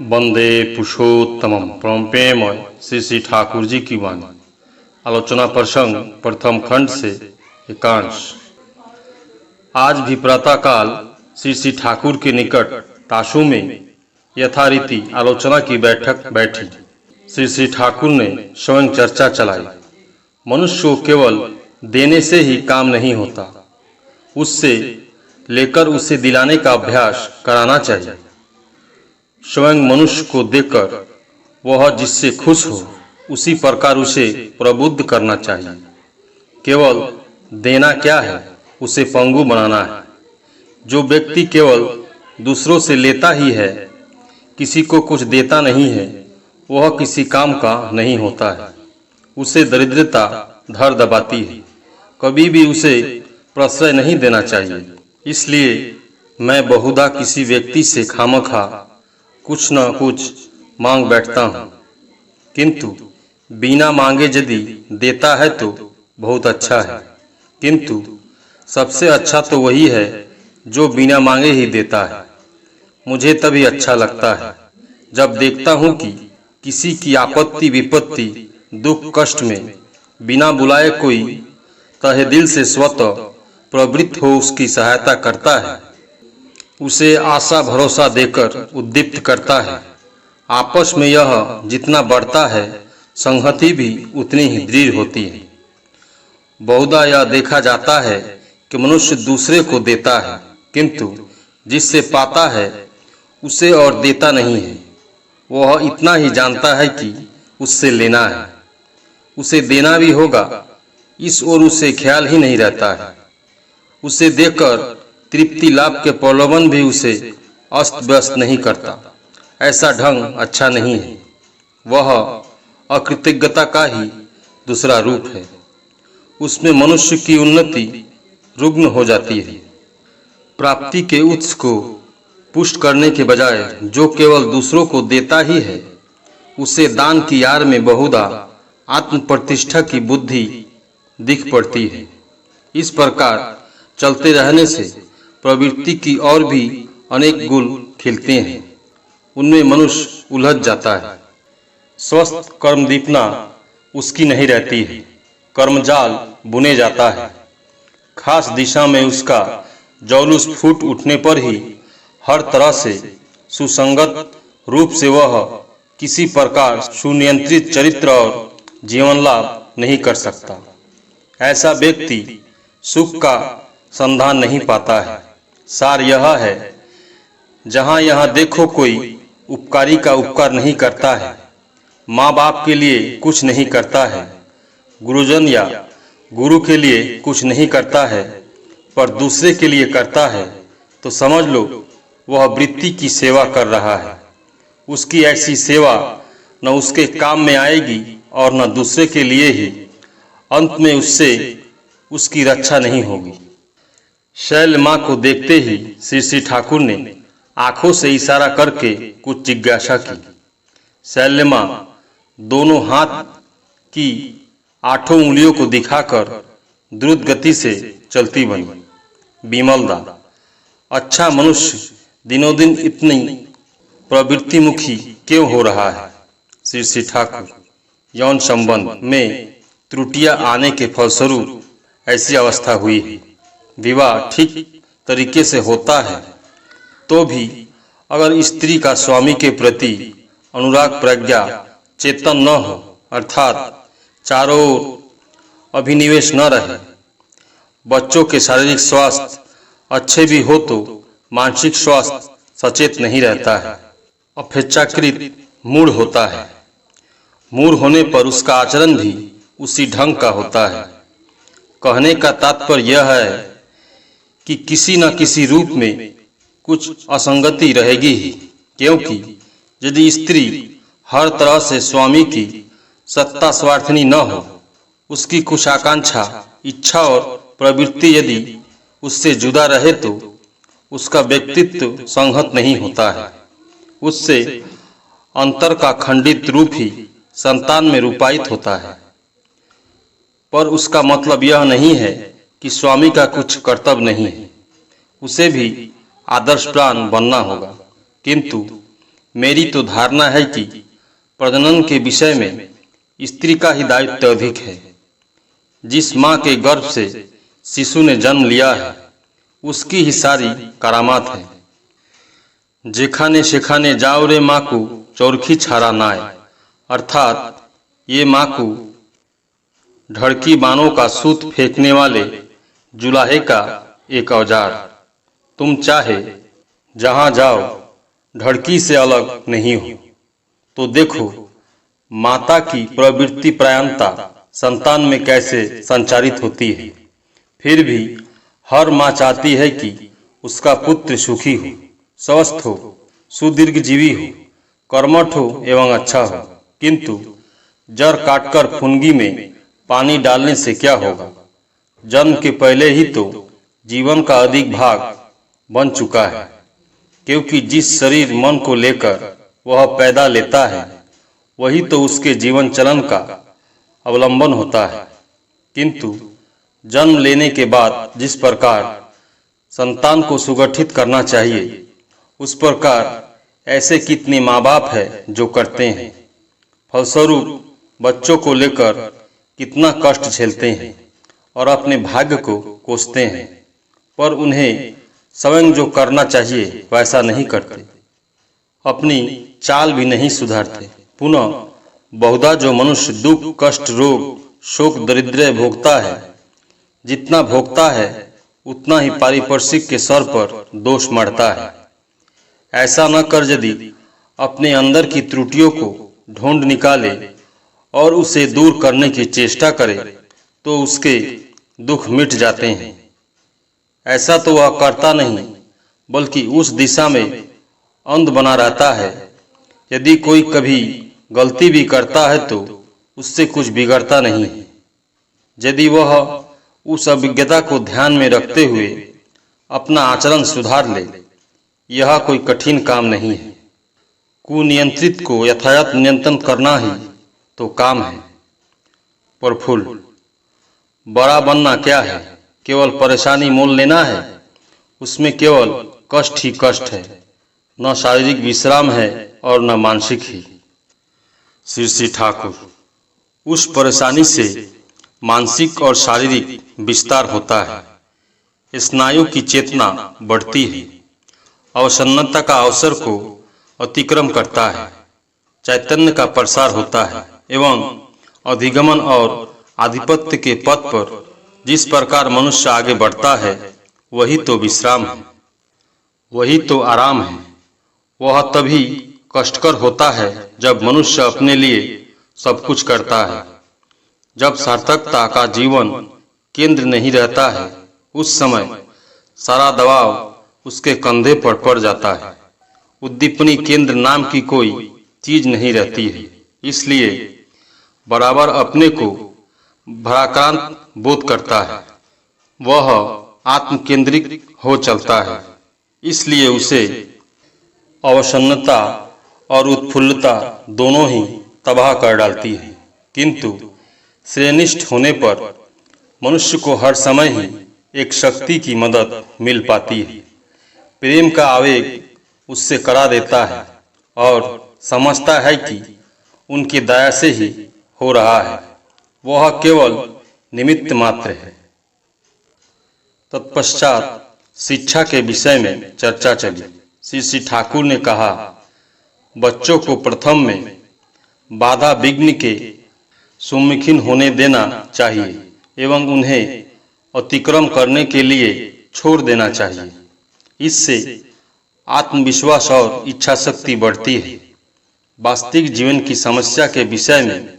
वंदे पुरुषोत्तमम परम प्रेममय श्री श्री ठाकुर जी की वाणी। आलोचना प्रसंग प्रथम खंड से एकांश। आज भी प्रातःकाल श्री श्री ठाकुर के निकट ताशु में यथारीति आलोचना की बैठक बैठी। श्री श्री ठाकुर ने स्वयं चर्चा चलाई। मनुष्य को केवल देने से ही काम नहीं होता, उससे लेकर उसे दिलाने का अभ्यास कराना चाहिए। स्वयं मनुष्य को देकर वह जिससे खुश हो उसी प्रकार उसे प्रबुद्ध करना चाहिए। केवल देना क्या है, उसे पंगु बनाना है। जो व्यक्ति केवल दूसरों से लेता ही है, किसी को कुछ देता नहीं है, वह किसी काम का नहीं होता है। उसे दरिद्रता धर दबाती है। कभी भी उसे प्रश्रय नहीं देना चाहिए। इसलिए मैं बहुधा किसी व्यक्ति से खामखा कुछ न कुछ मांग बैठता हूँ, किंतु बिना मांगे यदि देता है तो बहुत अच्छा है। किंतु सबसे अच्छा तो वही है जो बिना मांगे ही देता है। मुझे तभी अच्छा लगता है जब देखता हूँ कि किसी की आपत्ति विपत्ति दुख कष्ट में बिना बुलाए कोई तहे दिल से स्वतः प्रवृत्त हो उसकी सहायता करता है, उसे आशा भरोसा देकर उद्दीप्त करता है। आपस में यह जितना बढ़ता है, संहति भी उतनी ही दृढ़ होती है। बहुधा यह देखा जाता है कि मनुष्य दूसरे को देता है, किंतु जिससे पाता है उसे और देता नहीं है। वह इतना ही जानता है कि उससे लेना है, उसे देना भी होगा, इस ओर उसे ख्याल ही नहीं रहता है। उसे देकर तृप्ति लाभ के प्रलोभन भी उसे अस्त व्यस्त नहीं करता। ऐसा ढंग अच्छा नहीं है। वह अकृतज्ञता का ही दूसरा रूप है। उसमें मनुष्य की उन्नति रुग्ण हो जाती है। प्राप्ति के उत्स को पुष्ट करने के बजाय जो केवल दूसरों को देता ही है, उसे दान की आड़ में बहुधा आत्म प्रतिष्ठा की बुद्धि दिख पड़ती है। इस प्रकार चलते रहने से प्रवृत्ति की और भी अनेक गुल खिलते हैं। उनमें मनुष्य उलझ जाता है। स्वस्थ कर्म दीपना उसकी नहीं रहती है। कर्मजाल बुने जाता है। खास दिशा में उसका जौलुस फूट उठने पर ही हर तरह से सुसंगत रूप से वह किसी प्रकार सुनियंत्रित चरित्र और जीवन लाभ नहीं कर सकता। ऐसा व्यक्ति सुख का संधान नहीं पाता है। सार यह है, जहाँ यहाँ देखो कोई उपकारी का उपकार नहीं करता है, माँ बाप के लिए कुछ नहीं करता है, गुरुजन या गुरु के लिए कुछ नहीं करता है, पर दूसरे के लिए करता है, तो समझ लो वह वृत्ति की सेवा कर रहा है। उसकी ऐसी सेवा न उसके काम में आएगी और न दूसरे के लिए ही। अंत में उससे उसकी रक्षा नहीं होगी। शैल माँ को देखते ही श्री श्री ठाकुर ने आंखों से इशारा करके कुछ जिज्ञासा की। शैल माँ दोनों हाथ की 8 उंगलियों को दिखाकर द्रुत गति से चलती बनी। विमलदा, अच्छा मनुष्य दिनों दिन इतनी प्रवृत्तिमुखी क्यों हो रहा है? श्री श्री ठाकुर, यौन संबंध में त्रुटियां आने के फलस्वरूप ऐसी अवस्था हुई है। विवाह ठीक तरीके से होता है तो भी अगर स्त्री का स्वामी के प्रति अनुराग प्रज्ञा चेतन न हो, अर्थात चारों ओर अभिनिवेश न रहे, बच्चों के शारीरिक स्वास्थ्य अच्छे भी हो तो मानसिक स्वास्थ्य सचेत नहीं रहता है, अपेक्षाकृत मूढ़ होता है। मूढ़ होने पर उसका आचरण भी उसी ढंग का होता है। कहने का तात्पर्य यह है कि किसी न किसी रूप में कुछ असंगति रहेगी ही, क्योंकि यदि स्त्री हर तरह से स्वामी की सत्ता स्वार्थनी न हो, उसकी कुछ आकांक्षा इच्छा और प्रवृत्ति यदि उससे जुदा रहे तो उसका व्यक्तित्व संहत नहीं होता है। उससे अंतर का खंडित रूप ही संतान में रूपायित होता है। पर उसका मतलब यह नहीं है कि स्वामी का कुछ कर्तव्य नहीं है। उसे भी आदर्श प्राण बनना होगा, किंतु मेरी तो धारणा है कि प्रजनन के विषय में स्त्री का ही दायित्व अधिक है। जिस माँ के गर्भ से शिशु ने जन्म लिया है उसकी ही सारी करामात है। जेखाने शेखाने जाओ रे माकू चौरखी छारा नाय, अर्थात ये माकू ढड़की बानों का सूत फेंकने वाले जुलाहे का एक औजार। तुम चाहे जहां जाओ ढड़की से अलग नहीं हो। तो देखो माता की प्रवृत्ति प्रयाणता संतान में कैसे संचारित होती है। फिर भी हर माँ चाहती है कि उसका पुत्र सुखी हो, स्वस्थ हो, सुदीर्घजीवी हो, कर्मठ हो एवं अच्छा हो। किंतु जड़ काटकर फुनगी में पानी डालने से क्या होगा। जन्म के पहले ही तो जीवन का अधिक भाग बन चुका है, क्योंकि जिस शरीर मन को लेकर वह पैदा लेता है वही तो उसके जीवन चलन का अवलंबन होता है। किंतु जन्म लेने के बाद जिस प्रकार संतान को सुगठित करना चाहिए उस प्रकार ऐसे कितने माँ बाप है जो करते हैं। फलस्वरूप बच्चों को लेकर कितना कष्ट झेलते हैं और अपने भाग्य को कोसते हैं, पर उन्हें स्वयं जो करना चाहिए वैसा नहीं करते, अपनी चाल भी नहीं सुधारते। पुनः बहुधा जो मनुष्य दुख कष्ट रोग शोक दरिद्र भोगता है, जितना भोगता है उतना ही पारिपार्श्विक के सर पर दोष मढ़ता है। ऐसा न कर यदि अपने अंदर की त्रुटियों को ढूंढ निकाले और उसे दूर करने की चेष्टा करे तो उसके दुख मिट जाते हैं। ऐसा तो वह करता नहीं, बल्कि उस दिशा में अंध बना रहता है। यदि कोई कभी गलती भी करता है तो उससे कुछ बिगड़ता नहीं है, यदि वह उस अभिज्ञता को ध्यान में रखते हुए अपना आचरण सुधार ले। यह कोई कठिन काम नहीं है। कुनियंत्रित को यथायथ नियंत्रण करना ही तो काम है। प्रफुल्ल, बड़ा बनना क्या है, केवल परेशानी मोल लेना है। उसमें केवल कष्ट ही कष्ट है, न शारीरिक विश्राम है और न मानसिक ही। श्री श्री ठाकुर, उस परेशानी से मानसिक और शारीरिक विस्तार होता है, स्नायु की चेतना बढ़ती है, अवसन्नता का अवसर को अतिक्रम करता है, चैतन्य का प्रसार होता है एवं अधिगमन और आधिपत्य के पथ पर जिस प्रकार मनुष्य आगे बढ़ता है वही तो विश्राम है, वही तो आराम है। वह तभी कष्टकर होता है जब मनुष्य अपने लिए सब कुछ करता है। जब सार्थकता का जीवन केंद्र नहीं रहता है उस समय सारा दबाव उसके कंधे पर पड़ जाता है। उद्दीपनी केंद्र नाम की कोई चीज नहीं रहती है, इसलिए बराबर अपने को भाराक्रांत बोध करता है। वह आत्म केंद्रित हो चलता है, इसलिए उसे अवसन्नता और उत्फुल्लता दोनों ही तबाह कर डालती है। किंतु श्रेयनिष्ठ होने पर मनुष्य को हर समय ही एक शक्ति की मदद मिल पाती है। प्रेम का आवेग उससे करा देता है और समझता है कि उनकी दया से ही हो रहा है, वह केवल निमित्त मात्र है। तत्पश्चात शिक्षा के विषय में चर्चा चली। श्री श्री ठाकुर ने कहा, बच्चों को प्रथम में बाधा विघ्न के सम्मुखीन होने देना चाहिए एवं उन्हें अतिक्रम करने के लिए छोड़ देना चाहिए। इससे आत्मविश्वास और इच्छा शक्ति बढ़ती है। वास्तविक जीवन की समस्या के विषय में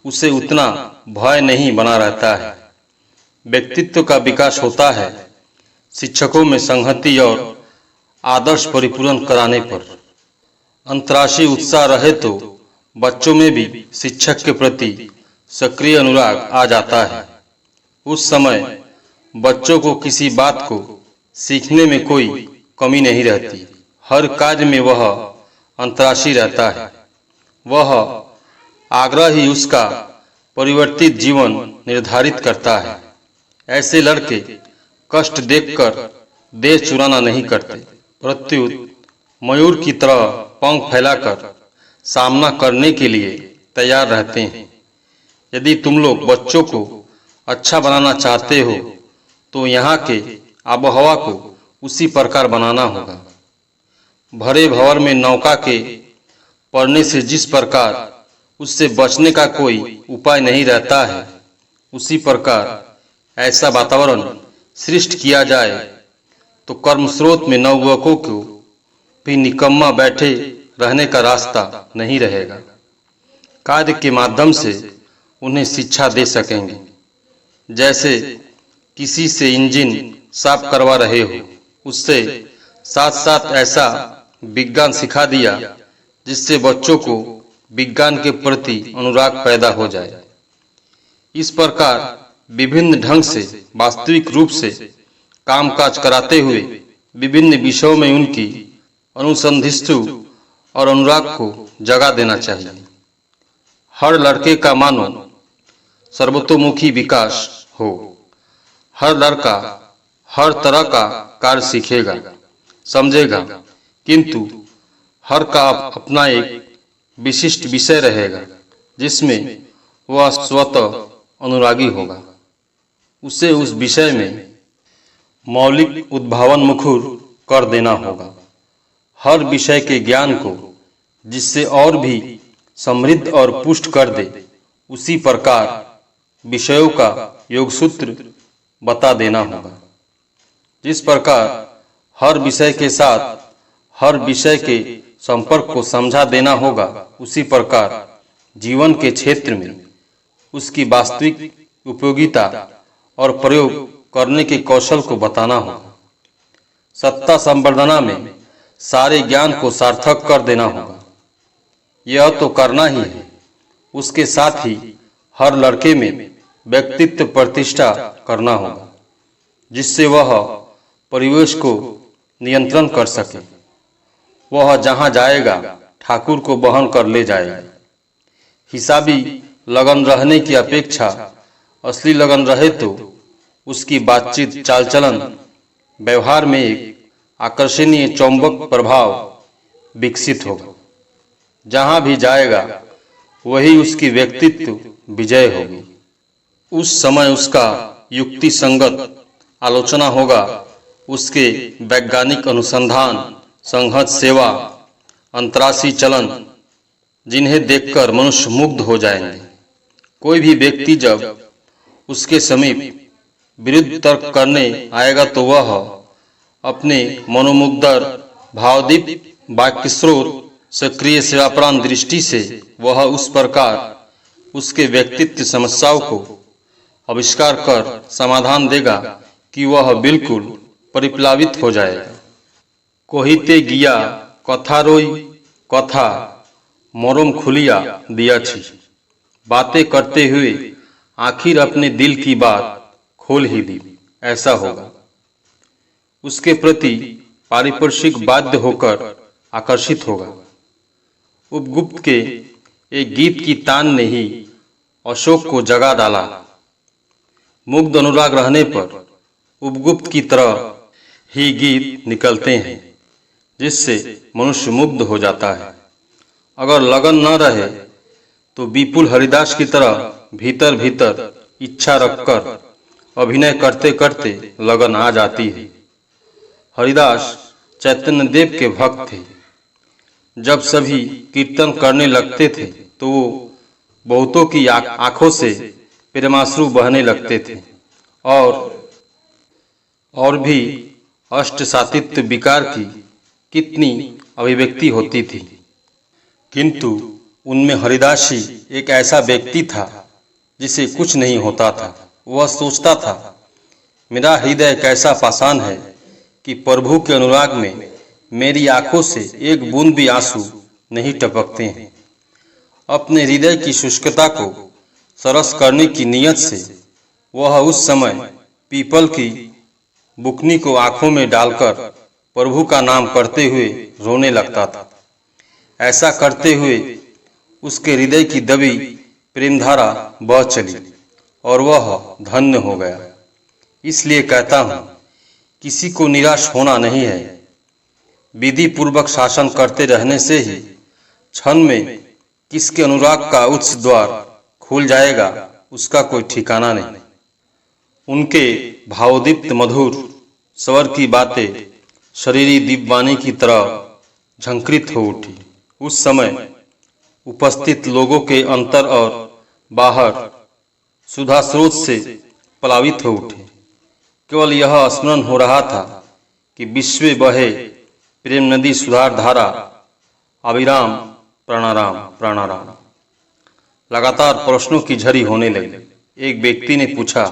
उसे उतना भय नहीं बना रहता है। व्यक्तित्व का विकास होता है शिक्षकों में संहति और आदर्श परिपूर्ण कराने पर। अंतर्राष्ट्रीय उत्साह रहे तो बच्चों में भी शिक्षक के प्रति सक्रिय अनुराग आ जाता है। उस समय बच्चों को किसी बात को सीखने में कोई कमी नहीं रहती। हर कार्य में वह अंतर्राष्ट्रीय रहता है। वह आग्रह ही उसका परिवर्तित जीवन निर्धारित करता है। ऐसे लड़के कष्ट देखकर देश चुराना नहीं करते, प्रत्युत मयूर की तरह पंख फैलाकर सामना करने के लिए तैयार रहते हैं। यदि तुम लोग बच्चों को अच्छा बनाना चाहते हो तो यहाँ के आबोहवा को उसी प्रकार बनाना होगा। भरे भंवर में नौका के पड़ने से जिस प्रकार उससे बचने का कोई उपाय नहीं रहता है, उसी प्रकार ऐसा वातावरण सृष्टि किया जाए तो कर्म स्रोत में नवयुवकों को भी निकम्मा बैठे रहने का रास्ता नहीं रहेगा। कार्य के माध्यम से उन्हें शिक्षा दे सकेंगे। जैसे किसी से इंजन साफ करवा रहे हो, उससे साथ साथ ऐसा विज्ञान सिखा दिया जिससे बच्चों को विज्ञान के प्रति अनुराग पैदा हो जाए। इस प्रकार विभिन्न ढंग से वास्तविक रूप से कामकाज कराते हुए विभिन्न विषयों में उनकी अनुसंधिष्टि और अनुराग को जगा देना चाहिए। हर लड़के का मानो सर्वतोमुखी विकास हो। हर लड़का हर तरह का कार्य सीखेगा, समझेगा, किंतु हर का अपना एक विशिष्ट विषय रहेगा जिसमें वह स्वतः अनुरागी होगा। उसे उस विषय में मौलिक उद्भावन मुखर कर देना होगा। हर विषय के ज्ञान को जिससे और भी समृद्ध और पुष्ट कर दे, उसी प्रकार विषयों का योगसूत्र बता देना होगा। जिस प्रकार हर विषय के साथ हर विषय के संपर्क को समझा देना होगा, उसी प्रकार जीवन के क्षेत्र में उसकी वास्तविक उपयोगिता और प्रयोग करने के कौशल को बताना होगा। सत्ता संवर्धना में सारे ज्ञान को सार्थक कर देना होगा। यह तो करना ही है। उसके साथ ही हर लड़के में व्यक्तित्व प्रतिष्ठा करना होगा जिससे वह परिवेश को नियंत्रण कर सके। वह जहाँ जाएगा ठाकुर को बहन कर ले जाएगा। हिसाबी लगन रहने की अपेक्षा असली लगन रहे तो उसकी बातचीत, चाल चलन, व्यवहार में एक आकर्षणीय चौंबक प्रभाव विकसित होगा। जहाँ भी जाएगा वही उसकी व्यक्तित्व विजय होगी। उस समय उसका युक्ति संगत आलोचना होगा। उसके वैज्ञानिक अनुसंधान, संहत सेवा, अंतराशी चलन, जिन्हें देखकर मनुष्य मुग्ध हो जाएंगे। कोई भी व्यक्ति जब उसके समीप विरुद्ध तर्क करने आएगा तो वह अपने मनोमुग्धर भावदीप वाक्य स्रोत सक्रिय सेवाप्राण दृष्टि से वह उस प्रकार उसके व्यक्तित्व समस्याओं को आविष्कार कर समाधान देगा कि वह बिल्कुल परिप्लावित हो जाएगा। कहिते गिया कथा रोई कथा मरम खुलिया दिया छी। बातें करते हुए आखिर अपने दिल की बात खोल ही दी, ऐसा होगा। उसके प्रति पारिपार्श्विक बाध्य होकर आकर्षित होगा। उपगुप्त के एक गीत की तान ने ही अशोक को जगा डाला। मुग्ध अनुराग रहने पर उपगुप्त की तरह ही गीत निकलते हैं जिससे मनुष्य मुग्ध हो जाता है। अगर लगन न रहे तो विपुल हरिदास की तरह भीतर भीतर इच्छा रखकर अभिनय करते करते लगन आ जाती है। हरिदास चैतन्य देव के भक्त थे। जब सभी कीर्तन करने लगते थे तो वो बहुतों की आंखों से प्रेमाश्रु बहने लगते थे और भी अष्ट सातित्य विकार की कितनी अभिव्यक्ति होती थी, किंतु उनमें हरिदास ही एक ऐसा व्यक्ति था जिसे कुछ नहीं होता था। वह सोचता था, मेरा हृदय कैसा पाषाण है कि प्रभु के अनुराग में मेरी आंखों से एक बूंद भी आंसू नहीं टपकते हैं। अपने हृदय की शुष्कता को सरस करने की नियत से वह उस समय पीपल की बुकनी को आंखों में डालकर प्रभु का नाम करते हुए रोने लगता था। ऐसा करते हुए उसके हृदय की दबी प्रेमधारा बह चली और वह धन्य हो गया। इसलिए कहता हूँ, किसी को निराश होना नहीं है। विधि पूर्वक शासन करते रहने से ही क्षण में किसके अनुराग का उच्च द्वार खुल जाएगा उसका कोई ठिकाना नहीं। उनके भावदीप्त मधुर स्वर की बातें शरीरी दीपवाणी की तरह झंकृत हो उठी। उस समय उपस्थित लोगों के अंतर और बाहर सुधा स्रोत से प्लावित हो उठे। केवल यह स्मरण हो रहा था कि विश्व बहे प्रेम नदी सुधार धारा, अविराम प्राणाराम प्राणाराम। लगातार प्रश्नों की झड़ी होने लगी। एक व्यक्ति ने पूछा,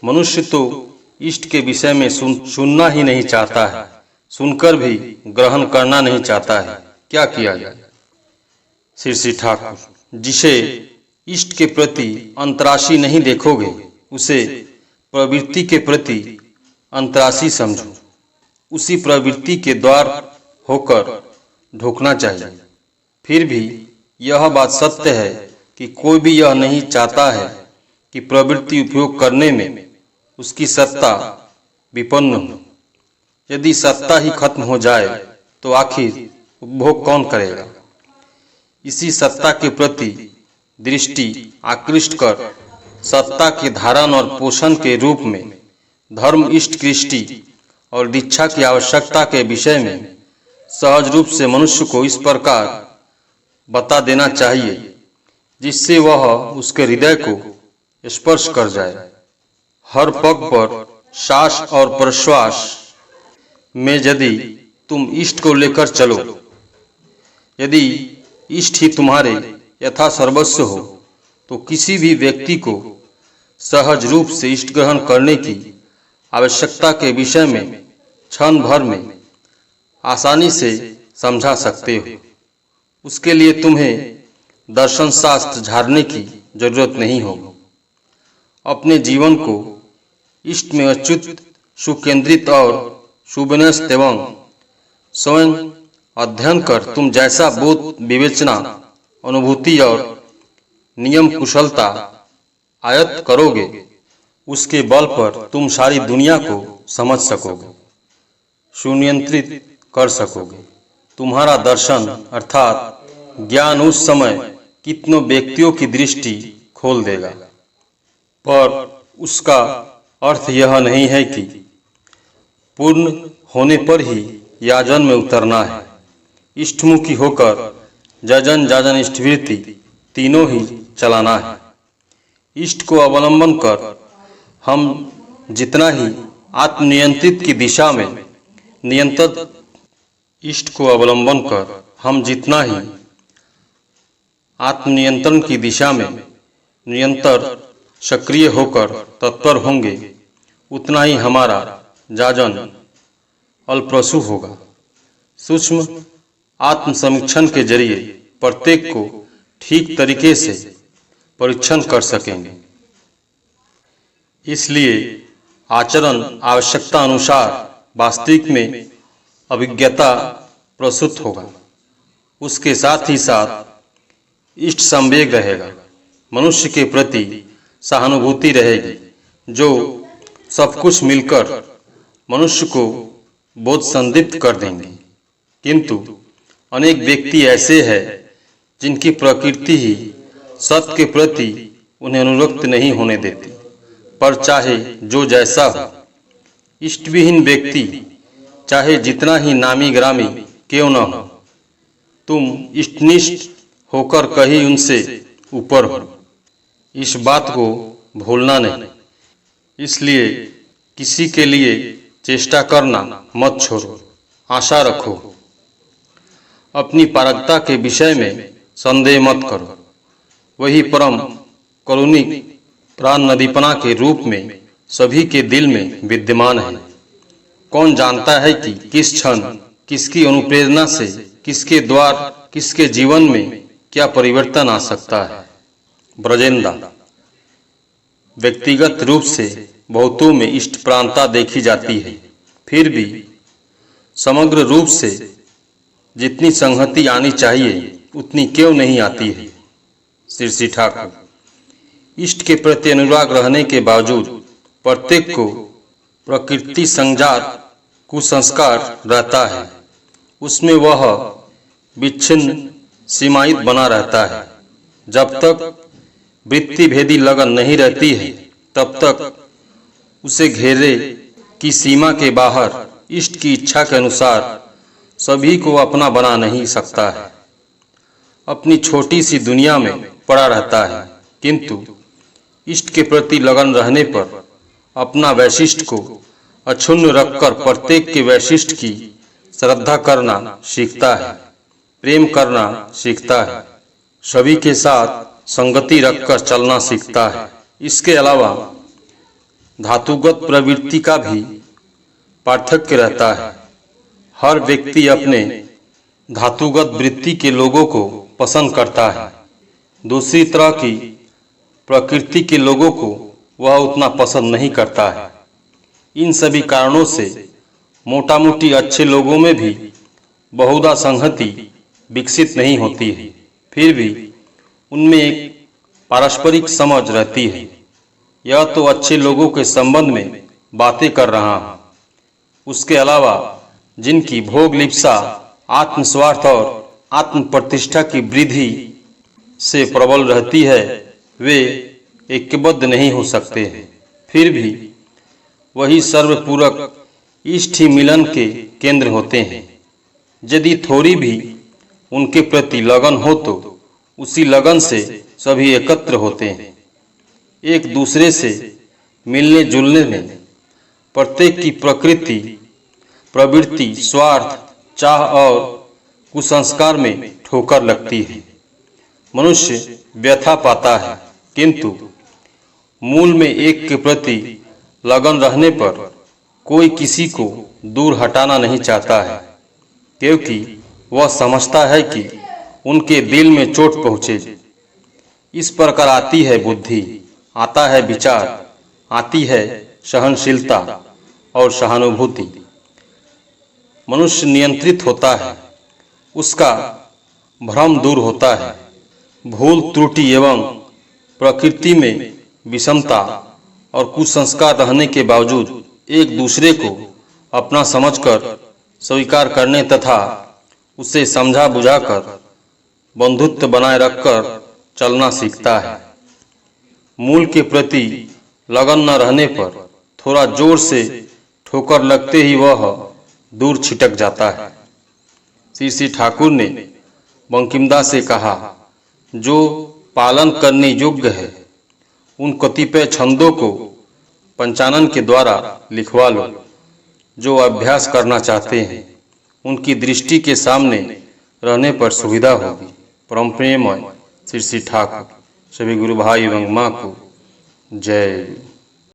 मनुष्य तो इष्ट के विषय में सुनना ही नहीं चाहता है, सुनकर भी ग्रहण करना नहीं चाहता है, क्या किया जाए? श्री ठाकुर, जिसे इष्ट के प्रति अंतराशी नहीं देखोगे उसे प्रवृत्ति के प्रति अंतराशी समझो। उसी प्रवृत्ति के द्वार होकर ढोकना चाहिए। फिर भी यह बात सत्य है कि कोई भी यह नहीं चाहता है कि प्रवृत्ति उपयोग करने में उसकी सत्ता विपन्न हो। यदि सत्ता ही खत्म हो जाए तो आखिर उपभोग कौन करेगा? इसी सत्ता के प्रति दृष्टि आकृष्ट कर सत्ता के धारण और पोषण के रूप में धर्म, इष्ट, कृष्टि और दीक्षा की आवश्यकता के विषय में सहज रूप से मनुष्य को इस प्रकार बता देना चाहिए जिससे वह उसके हृदय को स्पर्श कर जाए। हर पग पर श्वास और प्रश्वास में यदि तुम इष्ट को लेकर चलो, यदि इष्ट ही तुम्हारे यथा सर्वस्व हो, तो किसी भी व्यक्ति को सहज रूप से इष्ट ग्रहण करने की आवश्यकता के विषय में क्षण भर में आसानी से समझा सकते हो। उसके लिए तुम्हें दर्शन शास्त्र झाड़ने की जरूरत नहीं होगी। अपने जीवन को इष्ट में अच्युत, सुकेंद्रित और सुविन्यस्त एवं स्वयं अध्ययन कर तुम जैसा बोध, विवेचना, अनुभूति और नियम कुशलता आयत्त करोगे, उसके बल पर तुम सारी दुनिया को समझ सकोगे, सुनियंत्रित कर सकोगे। तुम्हारा दर्शन अर्थात ज्ञान उस समय कितनों व्यक्तियों की दृष्टि खोल देगा, पर उसका अर्थ यह नहीं है कि पूर्ण होने पर ही याजन में उतरना है। इष्टमुखी होकर जजन, जाजन, इष्टवृत्ति तीनों ही चलाना है। इष्ट को अवलंबन कर हम जितना ही आत्मनियंत्रित की दिशा में नियंत्रित इष्ट को अवलंबन कर हम जितना ही आत्मनियंत्रण की दिशा में निरंतर सक्रिय होकर तत्पर होंगे, उतना ही हमारा जाजन फलप्रसू होगा। सूक्ष्म आत्मसमीक्षण के जरिए प्रत्येक को ठीक तरीके से परीक्षण कर सकेंगे। इसलिए आचरण आवश्यकता अनुसार वास्तविक में अभिज्ञता प्रसूत होगा। उसके साथ ही साथ इष्ट संवेग रहेगा, मनुष्य के प्रति सहानुभूति रहेगी, जो सब कुछ मिलकर मनुष्य को बोध संदीप्त कर देंगे। किंतु अनेक व्यक्ति ऐसे हैं जिनकी प्रकृति ही सत्य के प्रति उन्हें अनुरक्त नहीं होने देती, पर चाहे जो जैसा हो। इष्टविहीन व्यक्ति चाहे जितना ही नामी ग्रामी क्यों न हो, तुम इष्टनिष्ठ होकर कहीं उनसे ऊपर हो, इस बात को भूलना नहीं। इसलिए किसी के लिए चेष्टा करना मत छोड़ो, आशा रखो। अपनी पारगता के विषय में संदेह मत करो। वही परम करुणिक प्राण नदीपना के रूप में सभी के दिल में विद्यमान है। कौन जानता है कि किस क्षण किसकी अनुप्रेरणा से किसके द्वार किसके जीवन में क्या परिवर्तन आ सकता है। ब्रजेंदा। व्यक्तिगत रूप से बहुतों में इष्ट प्राणता देखी जाती है, फिर भी समग्र रूप से जितनी संहति आनी चाहिए उतनी क्यों नहीं आती है। श्री ठाकुर। इष्ट के प्रति अनुराग रहने के बावजूद प्रत्येक को प्रकृति संजात कुसंस्कार रहता है। उसमें वह विच्छिन्न सीमायित बना रहता है। जब तक वृत्ति भेदी लगन नहीं रहती है तब तक उसे घेरे की सीमा के बाहर इष्ट की इच्छा के अनुसार सभी को अपना बना नहीं सकता है। अपनी छोटी सी दुनिया में पड़ा रहता है, किंतु इष्ट के प्रति लगन रहने पर अपना वैशिष्ट को अक्षुण्ण रखकर प्रत्येक के वैशिष्ट की श्रद्धा करना सीखता है, प्रेम करना सीखता है, सभी के साथ संगति रखकर चलना सीखता है। इसके अलावा धातुगत प्रवृत्ति का भी पार्थक्य रहता है। हर व्यक्ति अपने धातुगत वृत्ति के लोगों को पसंद करता है, दूसरी तरह की प्रकृति के लोगों को वह उतना पसंद नहीं करता है। इन सभी कारणों से मोटा मोटी अच्छे लोगों में भी बहुधा संहति विकसित नहीं होती है। फिर भी उनमें एक पारस्परिक समझ रहती है। यह तो अच्छे लोगों के संबंध में बातें कर रहा हूँ। उसके अलावा जिनकी भोग लिप्सा, आत्मस्वार्थ और आत्म प्रतिष्ठा की वृद्धि से प्रबल रहती है, वे ऐक्यबद्ध नहीं हो सकते हैं। फिर भी वही सर्वपूरक इष्ट ही मिलन के केंद्र होते हैं। यदि थोड़ी भी उनके प्रति लगन हो तो उसी लगन से सभी एकत्र होते हैं। एक दूसरे से मिलने जुलने में प्रत्येक की प्रकृति, प्रवृत्ति, स्वार्थ, चाह और कुसंस्कार में ठोकर लगती है। मनुष्य व्यथा पाता है, किंतु मूल में एक के प्रति लगन रहने पर कोई किसी को दूर हटाना नहीं चाहता है, क्योंकि वह समझता है कि उनके दिल में चोट पहुँचे। इस प्रकार आती है बुद्धि, आता है विचार, आती है सहनशीलता और सहानुभूति। मनुष्य नियंत्रित होता है, उसका भ्रम दूर होता है। भूल त्रुटि एवं प्रकृति में विषमता और कुसंस्कार रहने के बावजूद एक दूसरे को अपना समझकर स्वीकार करने तथा उसे समझा बुझाकर बंधुत्व बनाए रखकर चलना सीखता है। मूल के प्रति लगन न रहने पर थोड़ा जोर से ठोकर लगते ही वह दूर छिटक जाता है। श्री ठाकुर ने बंकिमदास से कहा, जो पालन करने योग्य है उन कतिपय छंदों को पंचानन के द्वारा लिखवा लो। जो अभ्यास करना चाहते हैं उनकी दृष्टि के सामने रहने पर सुविधा होगी। परम प्रेममय श्री ठाकुर। सभी गुरु भाई एवं माँ को जय।